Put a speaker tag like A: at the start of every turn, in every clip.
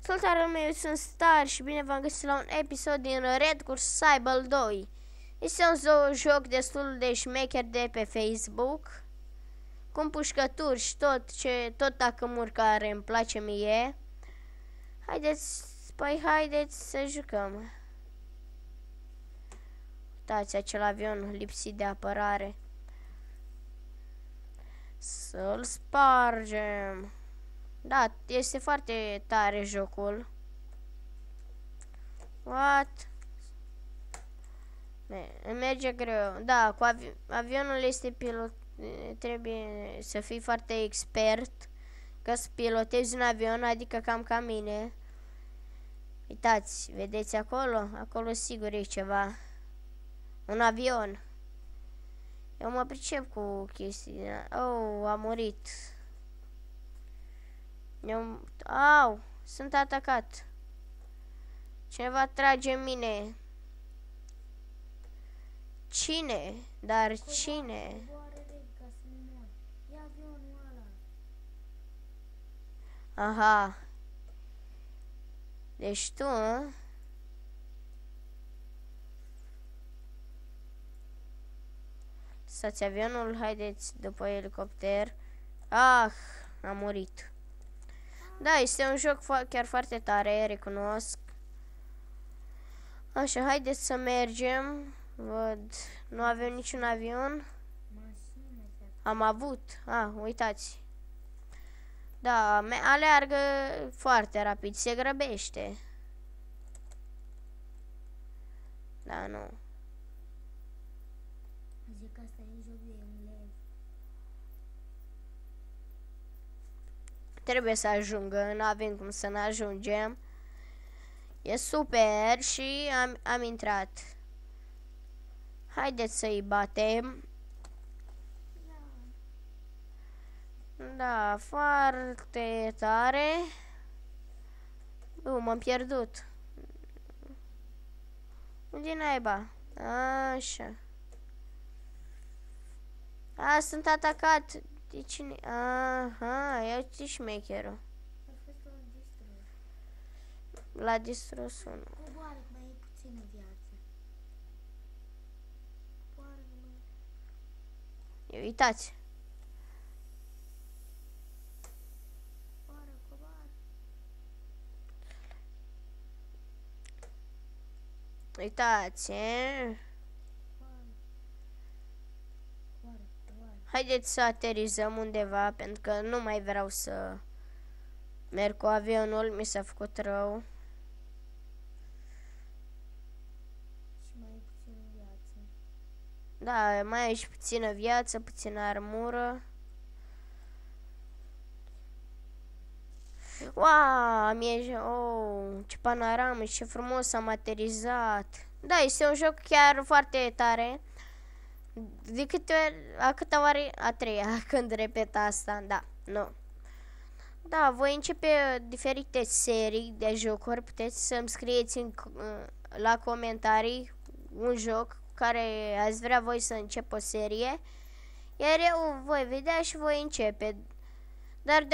A: Salutare meu, eu sunt Star și bine v-am găsit la un episod din Red Crucible 2. Este un joc destul de șmecher de pe Facebook, cu împușcături și tot tacămuri care îmi place mie. Haideți să jucăm. Uitați acel avion lipsit de apărare. Să-l spargem. Da, este foarte tare jocul. What? Merge greu. Da, cu avionul este pilot. Trebuie să fii foarte expert ca să pilotezi un avion, adică cam ca mine. Uitați, vedeți acolo? Acolo sigur e ceva. Un avion. Eu mă pricep cu chestii. Oh, a murit. Au, sunt atacat. Cineva trage în mine. Cine? Dar cine? Aha. Deci tu, a? Stați avionul, haideți după elicopter. Ah, a murit. Da, este un joc chiar foarte tare, recunosc. Așa, haideți să mergem. Văd, nu avem niciun avion. Am avut. Uitați. Da, aleargă foarte rapid, se grăbește. Da, nu.
B: Zic că asta e joc de elev.
A: Trebuie să ajungă, nu avem cum să ne ajungem. E super și am intrat. Haideți să-i batem. Da, foarte tare. M-am pierdut. Unde naiba? Așa. Sunt atacat. De cine? Aha, ia-ți șmecherul. L-a distrus unul.
B: Coboară, că mai e puțină viață. Coboară,
A: Uitați.
B: coboară.
A: Uitați, Haideți să aterizăm undeva, pentru că nu mai vreau să merg cu avionul, mi s-a făcut rău.
B: Și mai e puțină viață.
A: Da, mai ai și puțină viață, puțină armură. Wow, ce panoramă, ce frumos am aterizat. Da, este un joc chiar foarte tare. De a câta oară? A treia, când repet asta, da, nu. Da, voi începe diferite serii de jocuri, puteți să-mi scrieți la comentarii un joc care ați vrea voi să încep o serie, iar eu voi vedea și voi începe. Dar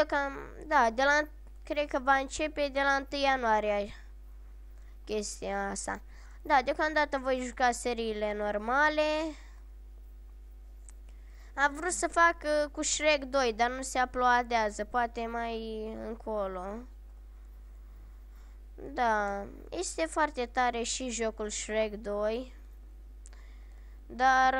A: cred că va începe de la 1 ianuarie chestia asta. Da, deocamdată voi juca seriile normale. Am vrut să fac cu Shrek 2, dar nu se uploadează, poate mai încolo. Da, este foarte tare și jocul Shrek 2, dar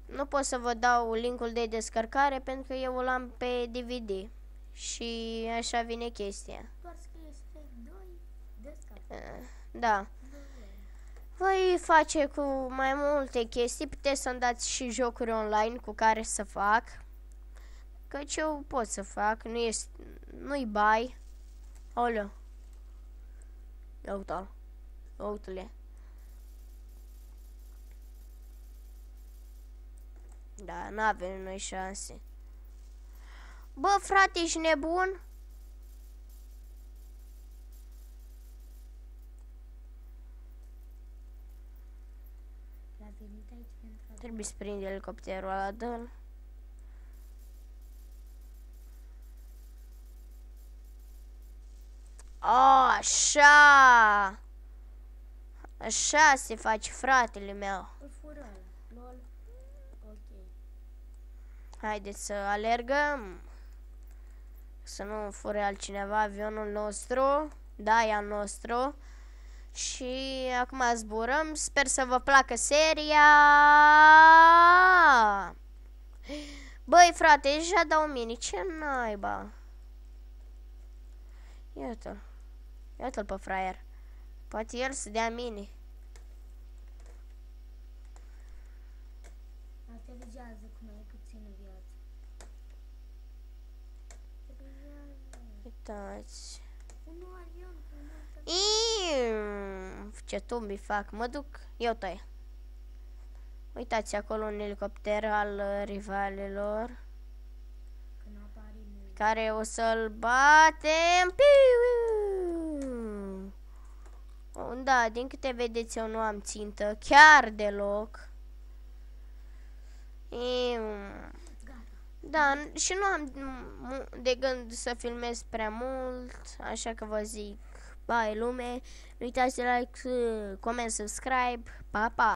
A: nu pot să vă dau linkul de descărcare pentru că eu îl am pe DVD și așa vine chestia.
B: Doar scrie Shrek 2, descarcă.
A: Da. Voi face cu mai multe chestii, puteți să-mi dați și jocuri online cu care să fac. Căci eu pot să fac, nu-i bai. Oleu. Uite-le. Da, n-avem noi șanse. Bă, frate, ești nebun?
B: Venit aici pentru a...
A: Trebuie să prind elicopterul ăla, dă-l. Așa. Așa se face, fratele meu.
B: Îl fură ăla. LOL. Ok.
A: Haideți să alergăm. Să nu fure altcineva avionul nostru. Da, e al nostru. Și acum zburăm. Sper să vă placă seria. Băi, frate, deja dau mini. Ce naiba? Iată-l. Iată-l pe fraier. Poate el să dea mini.
B: Aterizează cum ai puțină viață. Aterizează.
A: Uitați.
B: Un avion cu multă...
A: Ce tumbi fac. Mă duc. Eu tăi. Uitați acolo un elicopter al rivalilor.
B: Că nu apare nimeni.
A: Care o să-l batem. Piu! Da, din câte vedeți eu nu am țintă. Chiar deloc. Da, și nu am de gând să filmez prea mult. Așa că vă zic, bye lume. Nu uitați de like, comment, subscribe. Pa, pa!